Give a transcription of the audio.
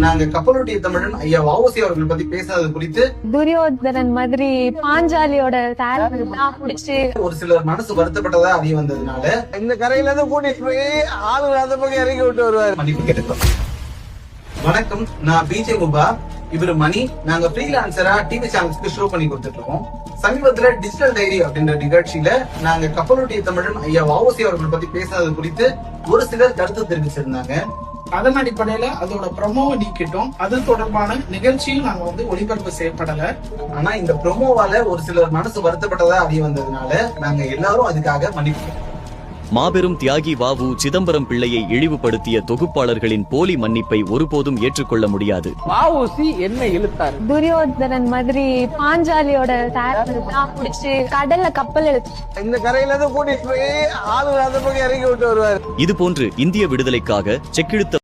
நாங்க கப்பலோட்டிய தமிழன் ஐயா வ.உ.சி அவர்கள் பத்தி பேசுறது குறித்து துரியோதனன் மாதிரி பாஞ்சாலியோட பிடிச்சு ஒரு சிலர் மனசு வருத்தப்பட்டதா அறிய வந்ததுனால இந்த கரையில இருந்து கூட்டிட்டு போய் ஆளு அந்த பக்கம் இறங்கி விட்டு வருவாரு. மன்னிப்பு கேட்டுக்கிறோம். வணக்கம், நான் பிஜே முபா, இவரு மணி. நாங்க ஃப்ரீலான்சரா டிவி சேனல்ஸ்க்கு ஷோ பண்ணி கொடுத்துட்டு இருக்கோம். சமீபத்துல டிஜிட்டல் டைரி அப்படின்ற நிகழ்ச்சியில நாங்க கப்பலோட்டிய தமிழன் ஐயா வ.உ.சி அவர்கள் பத்தி பேசுறது குறித்து ஒரு சிலர் கருத்து தெரிவிச்சிருந்தாங்க. அதன் அடிப்படையில அதோட ப்ரொமோவை நீக்கிட்டோம். அது தொடர்பான நிகழ்ச்சியும் நாங்க ஒளிபரப்பு செய்யப்படல. ஆனா இந்த ப்ரோமோவால ஒரு சிலர் மனசு வருத்தப்பட்டதா அறிய வந்ததுனால நாங்க எல்லாரும் அதுக்காக மன்னிப்பு கேட்டோம். மாபெரும் தியாகி வ.உ. சிதம்பரம் பிள்ளையை இழிவுபடுத்திய தொகுப்பாளர்களின் போலி மன்னிப்பை ஒருபோதும் ஏற்றுக்கொள்ள முடியாது. வ.உ.சி என்ன இழுத்தாரு? துரியோதனன் மாதிரி பாஞ்சாலியோட பிடிச்சு கடல்ல கப்பல் இழுத்து இந்த கரையில இருந்து கூட்டிட்டு போய் ஆளு அந்த பக்கம் இறங்கி விட்டு வருவாரு. இதுபோன்று இந்திய விடுதலைக்காக செக்கிழுத்த